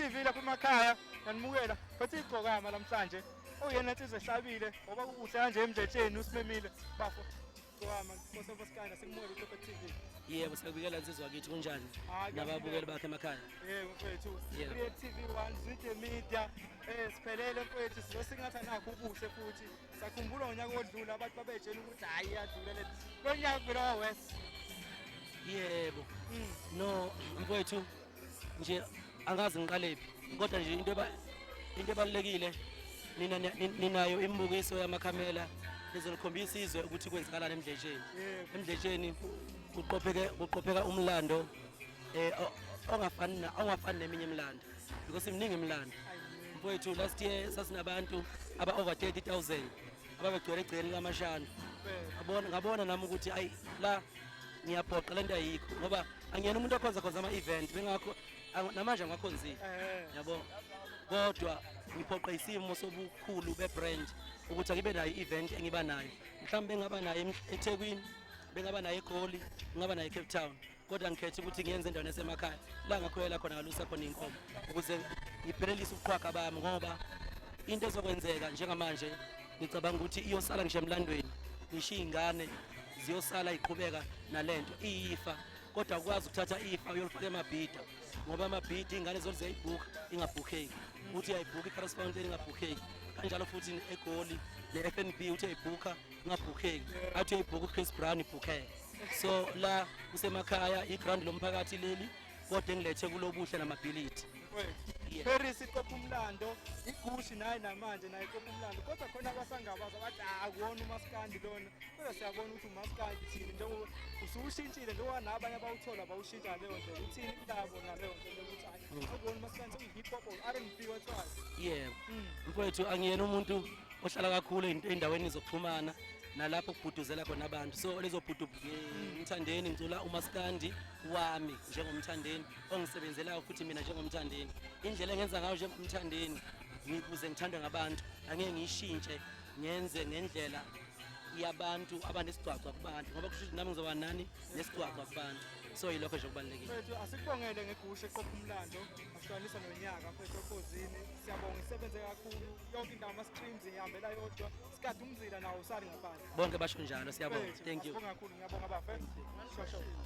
TV lapha emakhaya yanimukela bathi igcokama namhlanje oyena insizwe ehlabile ngoba kukuhle kanje emdletsheni usimemile bafo igcokama Nkosikazi sikumukela uTop TV. Yebo siyabikela insizwa kithi kunjani Hayi, nababukeli bakhe emakhaya. Yebo mfethu Yebo. Create TV 1 Zwide Media siphelele mfethu sizosingatha nakho ubuhle futhi sakhumbula ngonyaka odlula abantu babetshela ukuthi hayi iyadlula le lo nyaka phela West. Yebo. No mfowethu nje angazi ngiqalephi kodwa nje into ebalekile ninayo imibukiso yamakhamera lezolikhombisa izwe ukuthi kwenzakalani emdletsheni. Yebo. Emdletsheni kuqopheka umlando ongafani neminye imilando because iminingi imilando. Mfowethu last year sasinabantu aba over 30,000 ababegcwele egcekeni laMashana. Ngabona nami ukuthi ayi la ngiyaphoqa lento ayikho ngoba angiyena umuntu okhonza ama event bengakho namanje angakhonzile yabo kodwa ngiphoqa isimo sobukhulu bebrand ukuthi akibe nayo event engiba nayo mhlawumbe ngaba nayo eThekwini bengaba nayo eGoli ngaba nayo eCape Town kodwa ngikhethe ukuthi ngiyenze endaweni esemakhaya la ngakhoyela khona ngalusa khona inkomo ukuze ngiphelelise ubuqhwaga bami ngoba into ezokwenzeka njengamanje ngicabanga ukuthi iyosala ngisho emlandweni ngisho izingane ziyosala iqhubeka nalento iyifa kodwa ukwazi ukuthatha ifa uyolifaka emabhida ngoba amabhida ingane zoziyibhuka ingabhukeki uthi uyayibhuka iCaras Fountain ingabhukeki kanjalo futhi eGoli neFNB uthi uyayibhuka ingabhukeki athi uyayibhuka uChris Brown ibhukeke so la kusemakhaya iground lomphakathi leli kodwa engilethe kulobuhle namabhilidi. Paris iqopha umlando igushi naye namanje naye iqopha umlando kodwa khona abasangabaza bathi akuwona uMaskandi lona kodwa siyabona ukuthi uMaskandi thini njengoba usushintshile njengoba nabanye abawuthola bawushintsha leyo ndlela uthini indaba naleyo ndlela ukuthi hayi akuwona uMaskandi uyi-hip hop or R&B wathiwa. Yebo mfowethu angiyena umuntu ohlala kakhulu endaweni zokuxhumana nalapho kubhuduzela khona abantu so lezo bhudu umthandeni ngicula uMaskandi wami njengomthandeni ongisebenzelayo futhi mina njengomthandeni indlela engenza ngayo njengomthandeni ngikuze ngithandwe ngabantu angeke ngiyishintshe ngenze ngendlela yabantu abanesigcwagcwa kubantu ngoba kusho ukuthi nami ngizoba nani nesigcwagcwa kubantu so yilokho nje okubalekile. Mfethu asikubongele ngegusha eqopha umlando asihlanganisa nonyaka mfethu okhosini siyabonga isebenze kakhulu yonke indawo ama-streams ihambela yodwa sikade umzila nawo usali ngaphandle bonke basho njalo siyabonga. Thank you. Sibonga kakhulu ngiyabonga bafethu. Shosho.